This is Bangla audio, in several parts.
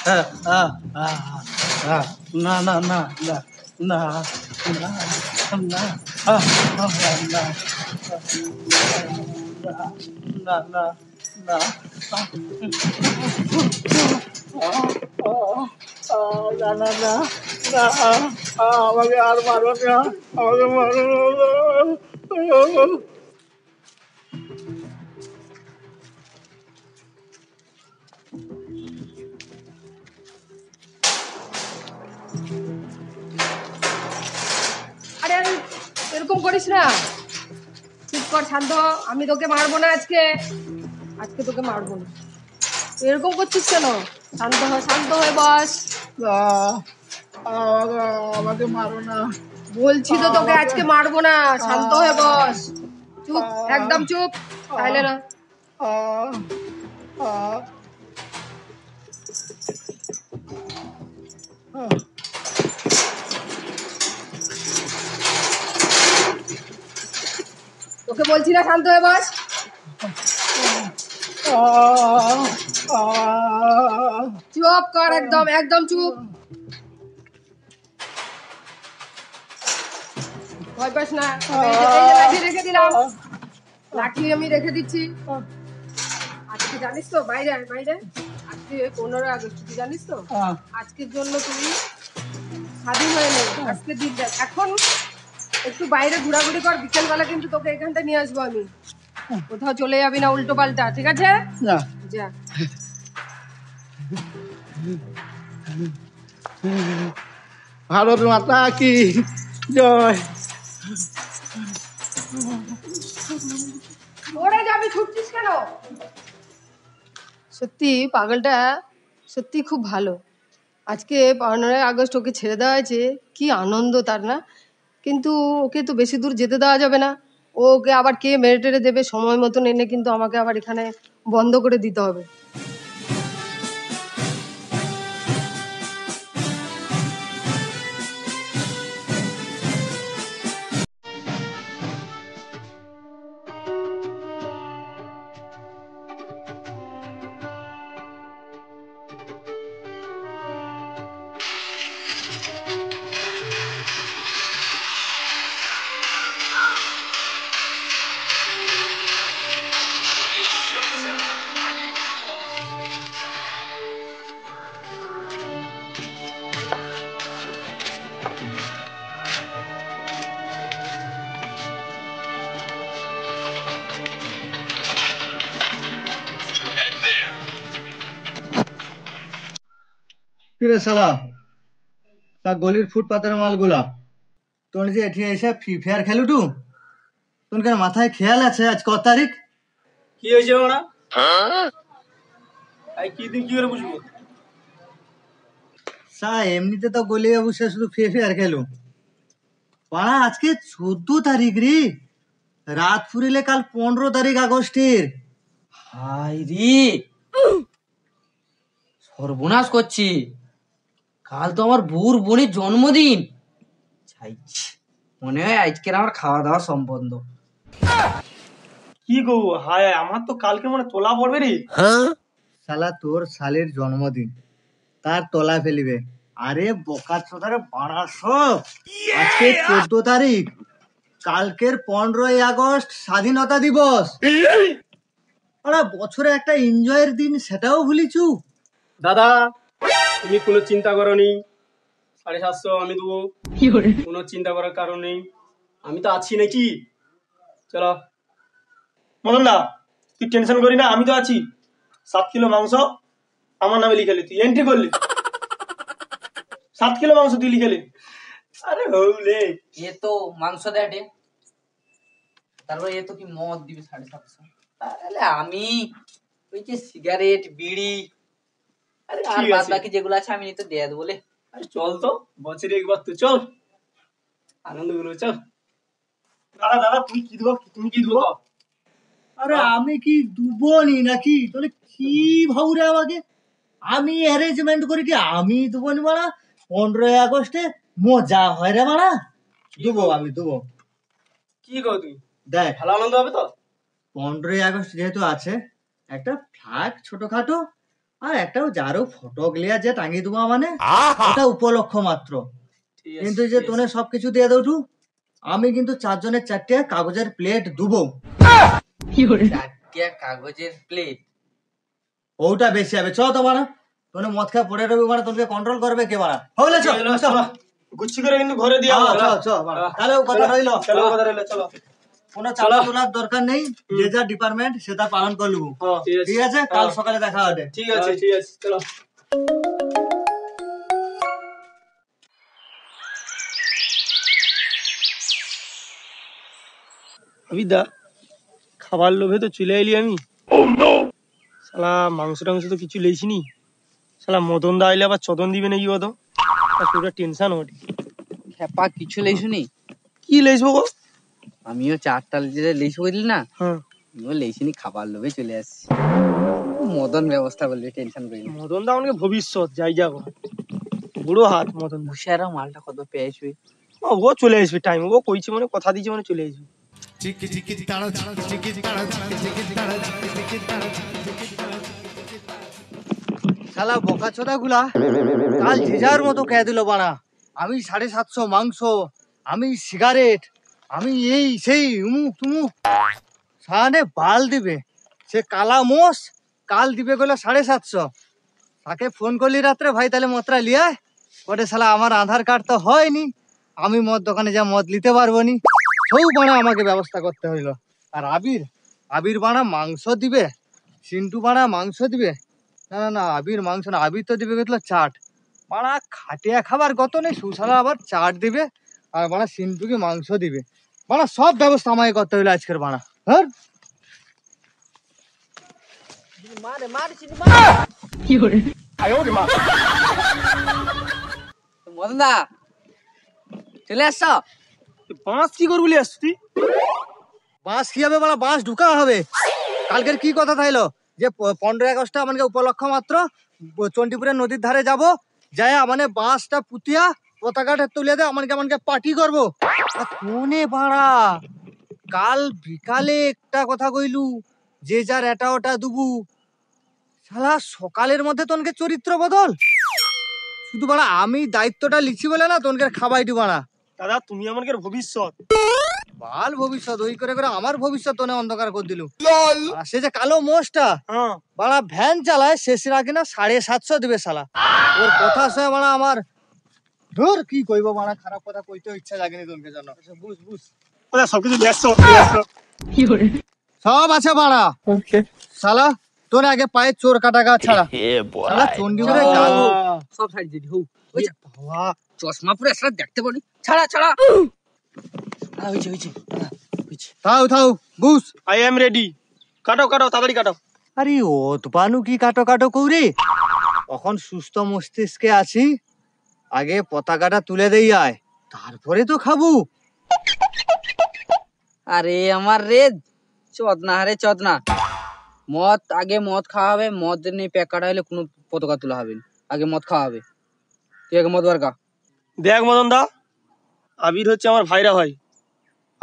না না না না না না না না না না না না না আমাকে আর মারো না, আমাকে মারো না। আরে আরে এরকম করিস না, চুপ কর, শান্ত হ। আমি তোকে মারবো না আজকে, আজকে তোকে মারবো না। তুই এরকম করছিস কেন? শান্ত হ, শান্ত হয়ে বস। আমাকে মারো না বলছি তো তোকে আজকে মারবো না, শান্ত হয়ে বস। চুপ, একদম চুপ, তাইলে না। তোকে বলছি না শান্ত হয়ে বস। চুপ কর, একদম একদম চুপ। ভয় পাস না, এই যে লাঠি রেখে দিলাম, লাঠি আমি রেখে দিচ্ছি। আজকে জানিস তো, বাইরে আয়, বাইরে। আজকে 15 আগস্ট, তুই জানিস তো? আজকের জন্য তুই স্বাধীন হয়ে নে, আজকে দিনটা। এখন একটু বাইরে ঘোরাঘুরি কর, বিকেলবেলা কিন্তু তোকে এখানটা নিয়ে আসবো আমি। কোথাও চলে যাবি না উল্টো পাল্টা, ঠিক আছে? যা। ভারত মাতা কি জয়। ওরে যাবি, ছুটছিস কেন? সত্যি পাগলটা সত্যি খুব ভালো। আজকে 15 আগস্ট ওকে ছেড়ে দেওয়া হয়েছে, কি আনন্দ তার না? কিন্তু ওকে তো বেশি দূর যেতে দেওয়া যাবে না। ওকে আবার কে মেরে টেরে দেবে, সময় মতন এনে কিন্তু আমাকে আবার এখানে বন্ধ করে দিতে হবে। কিরে শালা, তা গলির ফুটপাতের মালগুলা তোর যে এটি এসে ফ্রি ফায়ার খেলুটু, তোর কেন মাথায় খেয়াল আছে আজ কত তারিখ? কি হয়েছে ওরা? কি তুই কি করে বুঝবো? এমনিতে তো গলি বসে শুধু ফ্রি ফায়ার খেলু, পাড়া আজকে 14 তারিখ রে, রাত ফুরিলে কাল 15 তারিখ আগস্টের। হাই রে, সর্বনাশ করছি। কাল তো আমার বউর বোনের জন্মদিন। মনে হয় আজকের আমার খাওয়া দাওয়া সম্বন্ধ। কি গো, হায় আমার তো কালকে মনে তোলা পড়বে রে। শালা তোর শালের জন্মদিন, তার তলা ফেলিবে? আরে বোকা চোদারে বাড়াছো, আজকে 14 তারিখ, কালকের 15ই আগস্ট স্বাধীনতা দিবস। আরে বছরে একটা এনজয়ের দিন, সেটাও ভুলিছু? দাদা তুমি কোনো চিন্তা করনি, 750 আমি দেবো, কোনো চিন্তা করার কারণ নেই, আমি তো আছি নাকি। চলো মদন দা, তুই টেনশন করি না, আমি তো আছি। 7 কিলো মাংস আমার নামে লিখালি, তুই এন্ট্রি করলি 7 কিলো মাংস তুই লিখালি। আরে হৌলে এ তো মাংস দেয়, তারপর এ তো কি মদ দিবে 750। তাহলে আমি ওই যে সিগারেট বিড়ি আর বাদ বাকি যেগুলো আছে আমি তো দিয়ে দেবো বলে। আরে চল তো, বছরে একবার তো চল, আনন্দ করবো চল। দাদা দাদা তুমি কি দেবো, তুমি কি দেবো? আরে আমি কি দুবনি নাকি? তাহলে কি ভাবরে আমাকে? আমি অ্যারেঞ্জমেন্ট করি কি আমি দুবনি মারা? 15ই আগস্টে মজা হয় রে মারা, দেবো আমি দেবো। কি গো তুই, দেখ ভালো আনন্দ হবে তো। 15ই আগস্ট যেহেতু আছে, একটা ফ্ল্যাগ ছোটখাটো আর একটা যারও ফটো গলিয়া যে টাঙিয়ে দেবো মানে ওটা উপলক্ষ মাত্র। ঠিক আছে, কিন্তু যে ঠিক আছে। তোনে সবকিছু দিয়ে দেবো, আমি কিন্তু 4 জনের 4টে কাগজের প্লেট দেবো। 4টা কাগজের প্লেট? ওটা বেশি হবে। চ তো মারা, তোনে মদ খায় পড়ে রবি মানে তোকে কন্ট্রোল করবে কে মারা? হলে চ চলো, চলো। গুচ্ছি করে কিন্তু ঘরে দিয়ে হ্যাঁ, আসবো। চ মারা। তাহলে ও কথা রইলো। চলো, কথা রইলো, চলো। কোনো চালা তোলার দরকার নেই, যে যার ডিপার্টমেন্ট সেটা পালন করে নেবো। ঠিক আছে, কাল সকালে দেখা হবে। ঠিক আছে, ঠিক আছে, চলো। আবিদা, খাবার লোভে তো চলে এলি আমি। শালা মাংস টাংস তো কিছু লেছিনি। শালা মদন দা আইলে আবার চদন দিবে নাকি বলো? পুরো টেনশন ওঠে। খেপা কিছু লেইছুনি? কি লেছবো গো? আমিও 4টা লেইছু বুঝলি না, হ্যাঁ, আমিও লেইছিনি, খাবার লোভে চলে আসছি। মদন ব্যবস্থা করবি, টেনশন করি না। মদন দা আমাকে ভবিষ্যৎ যাই যাবো, বুড়ো হাত মদন দা। হুশিয়ারা মালটা কত পেয়েছবি? ও চলে আসবে টাইম, ও কইছে মানে কথা দিয়েছে মানে চলে আসবে। শালা বোকাচোদা গুলা কাল যে যার মতো খেয়ে দিল বাড়া। আমি 750 মাংস, আমি সিগারেট, আমি এই সেই উমুক তুমুক। সানে বাল দিবে সে কালা মোষ, কাল দিবে গেলো 750। তাকে ফোন করলি রাত্রে, ভাই তাহলে মদটা লিয়ায়। ওটা শালা আমার আধার কার্ড তো হয়নি, আমি মদ দোকানে যা মদ নিতে পারবো নি। সব বাড়া আমাকে ব্যবস্থা করতে হইলো। আর আবির, আবির বাড়া মাংস দিবে, সিন্টু বাড়া মাংস দিবে। না না না, আবির মাংস না, আবির তো দিবে গেছিল চাট। বাড়া খাটিয়া খাবার কত নেই, সুশালা আবার চাট দিবে, আর বাড়া সিন্টুকে মাংস দিবে। বাড়া সব ব্যবস্থা আমাকে করতে হইলো আজকের বাড়া। হ্যাঁ, মদন দা চলে আসছ? বাঁশ কি করবি আসছি তুই? বাঁশ কি হবে বাড়া? বাঁশ ঢুকা হবে। কালকের কি কথা থাইলো যে 15 আগস্টে আমাকে উপলক্ষ মাত্র চণ্ডীপুরের নদীর ধারে যাব, যাই মানে বাঁশটা পুতিয়া পতাকাটা তুলে দে, আমাকে পার্টি করবো। আর কোনে বাড়া কাল বিকালে একটা কথা কইলু যে যার এটা ওটা দুবু, শালা সকালের মধ্যে তোনকে চরিত্র বদল। শুধু বাড়া আমি দায়িত্বটা লিখছি বলে না তোনকে খাবাই দি বাড়া। দাদা তুমি আমাদের ভবিষ্যৎ। বাল ভবিষ্যৎ ওই করে করে আমার ভবিষ্যৎ তোনে অন্ধকার করে দিলু। আর সে যে কালো মোষটা হ্যাঁ, বাড়া ভ্যান চালায়, শেষের আগে না 750 দিবে শালা। ওর কথা শুনে বাড়া আমার ধুর কি কইব বাড়া, খারাপ কথা কইতে ইচ্ছা লাগেনি তোনকে জন্য। বুঝ বুঝ ওরা সবকিছু ব্যস্ত। সব আছে বাড়া। ওকে, শালা তোর আগে পায়ে চোর কাটা গা ছাড়া, শালা চণ্ডীপুরে গাগু। সব সাইড দিদি হউ। এ বাবা, চশমা পরে আসলে দেখতে পারি। ছাড়া ছাড়া। হইছে হইছে হইছে। থাও থাও বুঝ। I am ready. কাটো কাটো, তাড়াতাড়ি কাটো। আরে ও তুপানু কি কাটো কাটো কৌরে, তখন সুস্থ মস্তিষ্কে আছি, আগে পতাকাটা তুলে দেই আয়, তারপরে তো খাবো। আরে আমার রে চদনা, আরে চদনা। মদ আগে মদ খাওয়া হবে, মদ নিয়ে প্যাক কাটা হলে কোনো পতাকা তোলা হবে না। আগে মদ খাওয়া হবে। তুই আগে মদ বারকা। দেখ মদন দা, আবির হচ্ছে আমার ভাইরা হয়।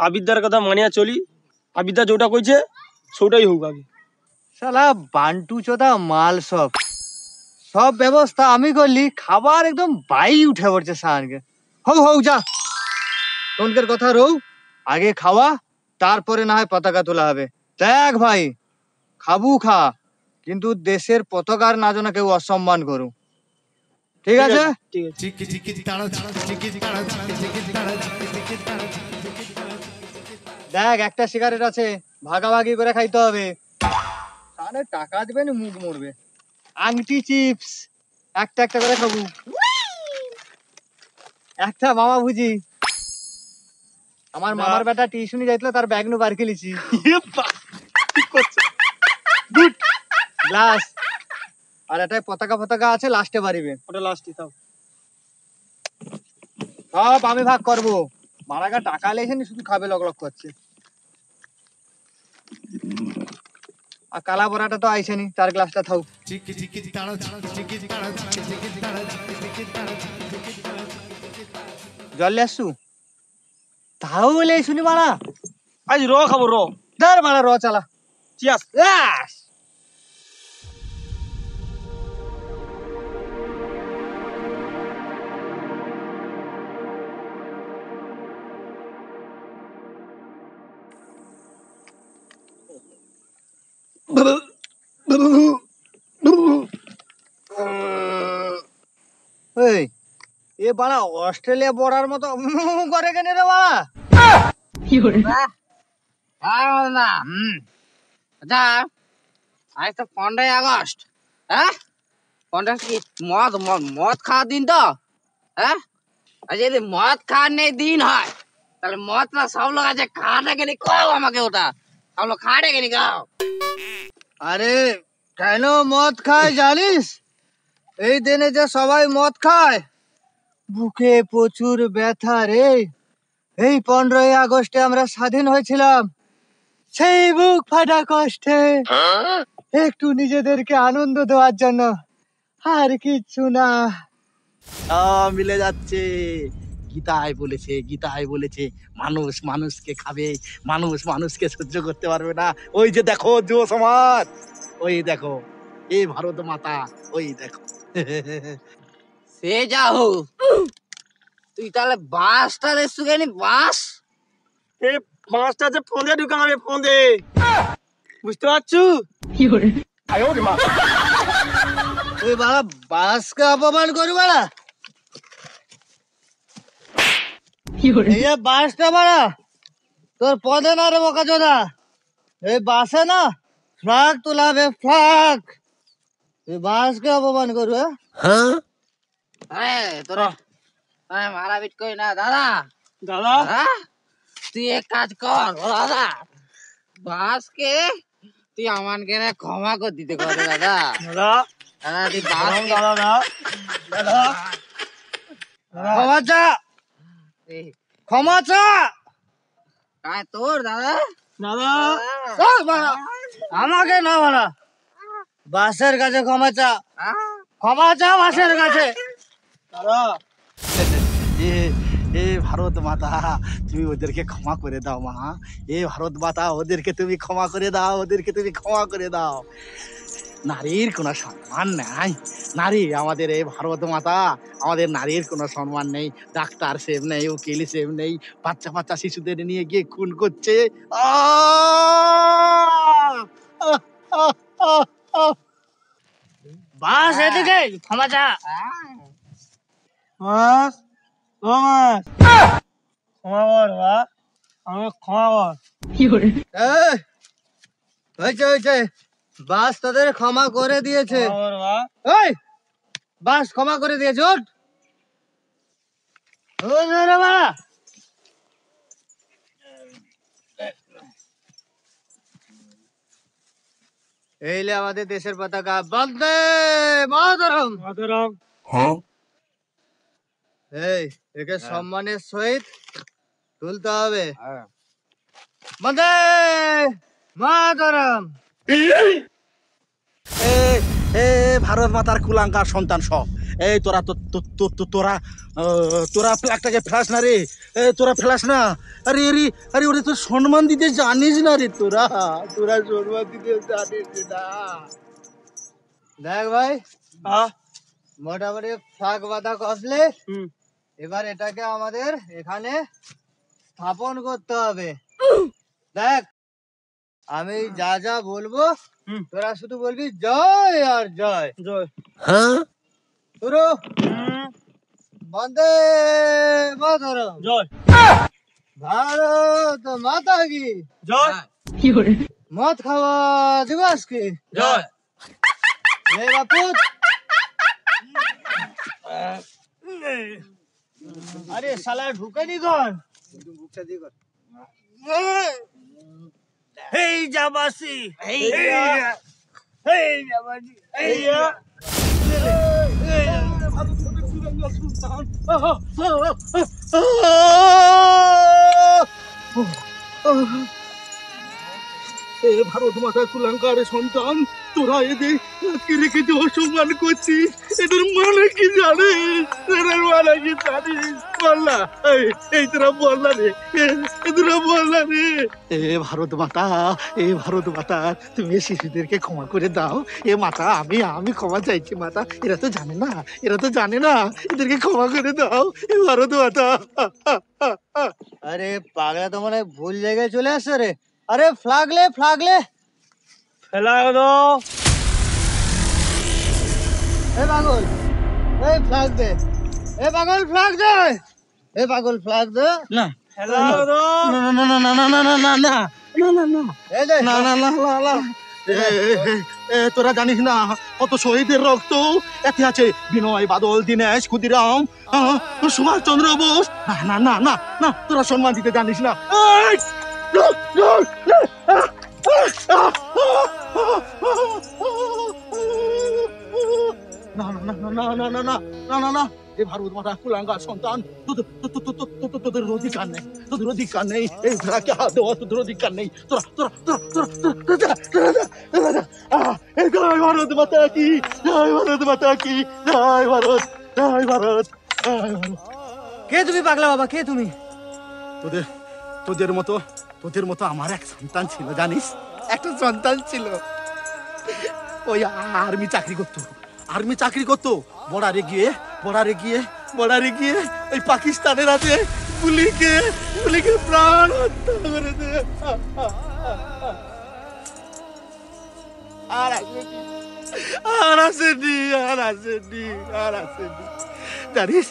আবিরদার কথা মানিয়া চলি, আবিরদা যেটা কইছে সেটাই হোক আগে। শালা বান্টু চোদা মাল সব, সব ব্যবস্থা আমি করলি, খাবার একদম বাই উঠে পড়ছে সানকে। হৌ হৌ যা, তোনকের কথা রৌ, আগে খাওয়া তারপরে না হয় পতাকা তোলা হবে। দেখ ভাই, খাবু খা, কিন্তু দেশের পতাকার না যেন কেউ অসম্মান করু। ঠিক আছে? ঠিক আছে। দেখ একটা সিগারেট আছে, ভাগাভাগি করে খাইতে হবে। তাহলে টাকা দিবেন মুখ মরবে। আংটি চিপস একটা একটা করে খাবো। একটা মামা ভুজি, আমার মামার বেটা টিউশনি যাইছিল, তার ব্যাগ নু বার খেলিছি। গুড গ্লাস, আর এটাই পতাকা ফতাকা আছে, লাস্টে বাড়িবে। ওটা লাস্টে তাও। সব আমি ভাগ করবো। মারাগা টাকা লেখেনি, শুধু খাবে লক লক করছে। আর কালা বড়াটা তো আইসেনি, তার গ্লাসটা থাও। জল লে আসছু তাও বলে শুনি মারা, আজ র খাবো র। ধর মারা র চালা। চিয়াস। ইয়াস। এই এ বাড়া অস্ট্রেলিয়া পড়ার মতো করে কেন রে বাড়া? আচ্ছা আজ তো 15ই আগস্ট। হ্যাঁ 15 কি মদ মদ মদ খাওয়ার দিন তো। হ্যাঁ আর যদি মদ খাওয়ার নেই দিন হয় তাহলে মদটা সব লোক আছে খাওয়াটা কেন কও আমাকে, ওটা সব লোক খাওয়াটা কেন গাও। আরে কেন মদ খায় জানিস? এই দিনে যে সবাই মদ খায় বুকে প্রচুর ব্যথা রে। এই 15ই আগস্টে আমরা স্বাধীন হয়েছিলাম, সেই বুক ফাটা কষ্টে একটু নিজেদেরকে আনন্দ দেওয়ার জন্য, আর কিচ্ছু না। মিলে যাচ্ছে। গীতায় বলেছে মানুষ মানুষকে খাবে, মানুষ মানুষকে সহ্য করতে পারবে না। ওই যে দেখো যুব সমাজ, ওই দেখো এই ভারত মাতা, ওই দেখো। সে যা হোক তুই তাহলে বাসটা রেসু কেন বাস? এই মাছটা যে ফোঁদে ঢুকাবে ফোঁদে, বুঝতে পারছু? ওই বাড়া বাসকে অপমান করি বাড়া, এই যে বাসটা বাড়া তোর পদে না রে বোকা চোদা। এই বাসে না ফ্ল্যাগ তোলাবে, ফ্ল্যাগ। এই বাসকে অপমান করবে? তোরা মারাপিট করি না দাদা। দাদা হ্যাঁ তুই এক কাজ কর ও দাদা, বাসকে তুই আমাকে না ক্ষমা করে দিতে কর দাদা। দাদা দাদা তুই বাসকে দাদা দাদা ক্ষমা চা, ক্ষমা চা। কায় তোর দাদা। দাদা বাড়া আমাকে না বাড়া, বাসের কাছে ক্ষমা চা, ক্ষমা চা বাসের কাছে। দাদা এ এ ভারত মাতা, তুমি ওদেরকে ক্ষমা করে দাও মা। এ ভারত মাতা, ওদেরকে তুমি ক্ষমা করে দাও, ওদেরকে তুমি ক্ষমা করে দাও। নারীর কোনো সম্মান নাই। নারী আমাদের এই ভারত মাতা, আমাদের নারীর কোনো সম্মান নেই। ডাক্তার সেভ নেই, উকিল সেভ নেই, বাচ্চা বাচ্চা শিশুদের নিয়ে গিয়ে খুন করছে। বাস এদিকে, ক্ষমা চা। মাছ ও মাছ ক্ষমা কর বা, আমি ক্ষমা কর। এই, হয়েছে বাস তাদের ক্ষমা করে দিয়েছে। ক্ষমা কর বা। এই বাস ক্ষমা করে দিয়েছে, ওঠ। ওঠ রে বাড়া। এইলে আমাদের দেশের পতাকা, বন্দে মাতরম। মাতরম। এই একে সম্মানের সহিত তুলতে হবে। বন্দে মাতরম। এ এ ভারত মাতার কুলাঙ্কার সন্তান সব, এই তোরা তোরা তোরা ফ্ল্যাগটাকে ফেলাস না রে। তোরা ফেলাস না। আরে আরে আরে ওরে তো সম্মান দিতে জানিস না রে। তোরা তোরা সম্মান দিতে জানিস না। দেখ ভাই, হ্যাঁ মোটামুটি ফ্ল্যাগ বাঁধা কমপ্লিট। হুম এবার এটাকে আমাদের এখানে স্থাপন করতে হবে। দেখ আমি যা যা বলবো হুম। তোরা শুধু বলবি জয় আর জয়। জয়। শুরু। বন্দে মাতরম। জয় ভারত মাতা কি জয় মদ খাওয়া দিবস কি জয়। রে বাপু। আরে শালা ঢুকেনি কর। এই জাবাসি, এই জাবাসি, এই এ ভারত মাতা কুলাঙ্কার সন্তান, তোরা এদের আজকে রেখে যে অসম্মান করছিস, এদের মানে কি জানিস? এদের মানে কি জানিস? বল না, এই তোরা বল না রে, তোরা বল না রে। এ ভারত মাতা, এ ভারত মাতা, তুমি এই শিশুদেরকে ক্ষমা করে দাও। এ মাতা, আমি ক্ষমা চাইছি মাতা। এরা তো জানে না, এরা তো জানে না, এদেরকে ক্ষমা করে দাও এ ভারত মাতা। আরে পাগলা তো মনে হয় ভুল জায়গায় চলে আসছে রে। আরে ফ্ল্যাগ লে, ফ্ল্যাগ লে। ফেলা হলো। এই পাগল, এই ফ্ল্যাগ দে। এ পাগল ফ্ল্যাগ দে, এ পাগল ফ্ল্যাগ দে। না না না না না না না না না না না না এই দে। না না না না না তোরা জানিস না কত শহীদের রক্ত এতে আছে? বিনয়, বাদল, দীনেশ, ক্ষুদিরাম, সুভাষ চন্দ্র বোস। না না না না না, তোরা সম্মান দিতে জানিস না। এই! না না না না না না না না না না, এ ভারত মাতা কুলাঙ্গার সন্তান, তোদের অধিকার নেই, তোদের অধিকার নেই, এই ফ্ল্যাগকে হাত দেওয়া তোদের অধিকার নেই। তোরা তোরা তোরা তোরা জয় ভারত মাতা কি, জয় ভারত মাতা কি, জয় ভারত, জয় ভারত, জয় ভারত। কে তুমি পাগলা বাবা, কে তুমি? তোদের তোদের মতো আমার এক সন্তান ছিল, জানিস? একটা সন্তান ছিল, ওই আর্মি চাকরি করতো। বর্ডারে গিয়ে ওই পাকিস্তানের হাতে গুলিকে প্রাণ হত্যা করেছে। আর আসেনি। জানিস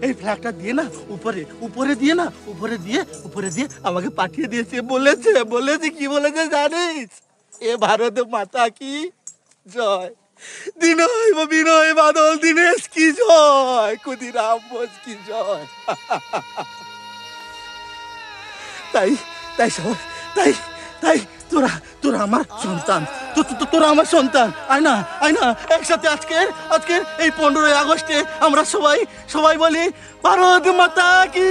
এই ফ্ল্যাগটা দিয়ে না উপরে দিয়ে আমাকে পাঠিয়ে দিয়েছে। বলেছে কি বলেছে জানিস? এ ভারত মাতা কি জয়, বিনয়, বাদল, দীনেশ কি জয়, ক্ষুদিরাম বোস কি জয়। তাই তোরা আমার সন্তান, তোরা আমার সন্তান। আয় না একসাথে আজকের এই 15ই আগস্টে আমরা সবাই বলি ভারত মাতা কি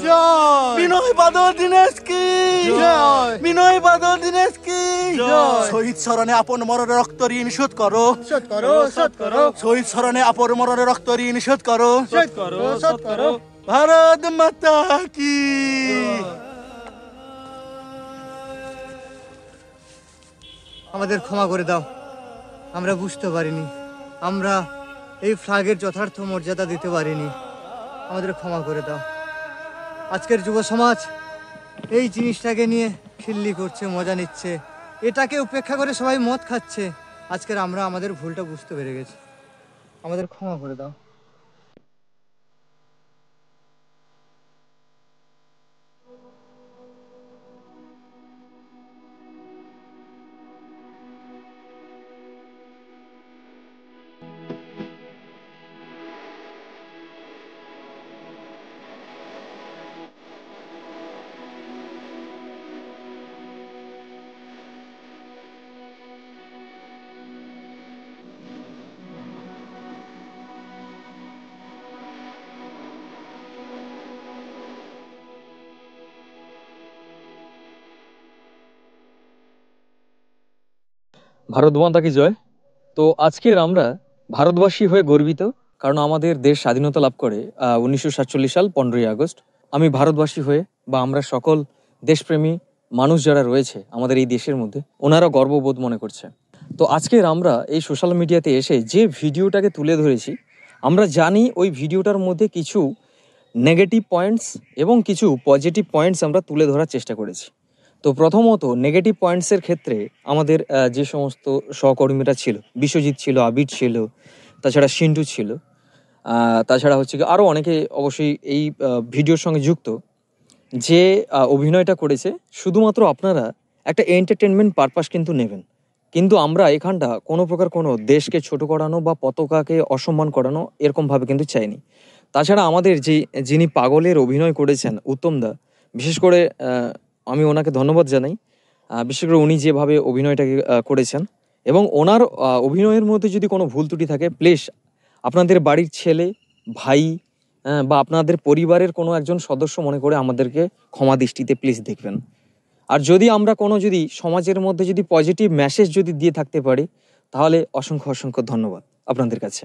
জয়, বিনয়, বাদল, দীনেশ কি জয়, বিনয়, বাদল, দীনেশ কি জয়। শহীদ স্মরণে আপন মরণে রক্ত ঋণ শোধ করো, শহীদ স্মরণে আপন মরণে রক্ত ঋণ শোধ করো। ভারত মাতা কি। আমাদের ক্ষমা করে দাও, আমরা বুঝতে পারিনি, আমরা এই ফ্ল্যাগের যথার্থ মর্যাদা দিতে পারিনি, আমাদের ক্ষমা করে দাও। আজকের যুব সমাজ এই জিনিসটাকে নিয়ে খিল্লি করছে, মজা নিচ্ছে, এটাকে উপেক্ষা করে সবাই মদ খাচ্ছে। আজকের আমরা আমাদের ভুলটা বুঝতে পেরে গেছি, আমাদের ক্ষমা করে দাও। ভারত মাতা কি জয়। তো আজকের আমরা ভারতবাসী হয়ে গর্বিত, কারণ আমাদের দেশ স্বাধীনতা লাভ করে 1947 সাল 15ই আগস্ট। আমি ভারতবাসী হয়ে বা আমরা সকল দেশপ্রেমী মানুষ যারা রয়েছে আমাদের এই দেশের মধ্যে, ওনারা গর্ববোধ মনে করছে। তো আজকের আমরা এই সোশ্যাল মিডিয়াতে এসে যে ভিডিওটাকে তুলে ধরেছি, আমরা জানি ওই ভিডিওটার মধ্যে কিছু নেগেটিভ পয়েন্টস এবং কিছু পজিটিভ পয়েন্টস আমরা তুলে ধরার চেষ্টা করেছি। তো প্রথমত নেগেটিভ পয়েন্টসের ক্ষেত্রে আমাদের যে সমস্ত সহকর্মীরা ছিল, বিশ্বজিৎ ছিল, আবির ছিল, তাছাড়া সিন্টু ছিল, তাছাড়া হচ্ছে কি আরও অনেকে অবশ্যই এই ভিডিওর সঙ্গে যুক্ত, যে অভিনয়টা করেছে শুধুমাত্র আপনারা একটা এন্টারটেনমেন্ট পারপাস কিন্তু নেবেন, কিন্তু আমরা এখানটা কোনো প্রকার কোনো দেশকে ছোট করানো বা পতাকাকে অসম্মান করানো এরকমভাবে কিন্তু চাইনি। তাছাড়া আমাদের যিনি পাগলের অভিনয় করেছেন উত্তমদা, বিশেষ করে আমি ওনাকে ধন্যবাদ জানাই, বিশেষ করে উনি যেভাবে অভিনয়টাকে করেছেন, এবং ওনার অভিনয়ের মধ্যে যদি কোনো ভুল ত্রুটি থাকে প্লিজ আপনাদের বাড়ির ছেলে, ভাই বা আপনাদের পরিবারের কোনো একজন সদস্য মনে করে আমাদেরকে ক্ষমা দৃষ্টিতে প্লিজ দেখবেন। আর যদি আমরা কোনো যদি সমাজের মধ্যে যদি পজিটিভ মেসেজ যদি দিয়ে থাকতে পারি, তাহলে অসংখ্য ধন্যবাদ আপনাদের কাছে।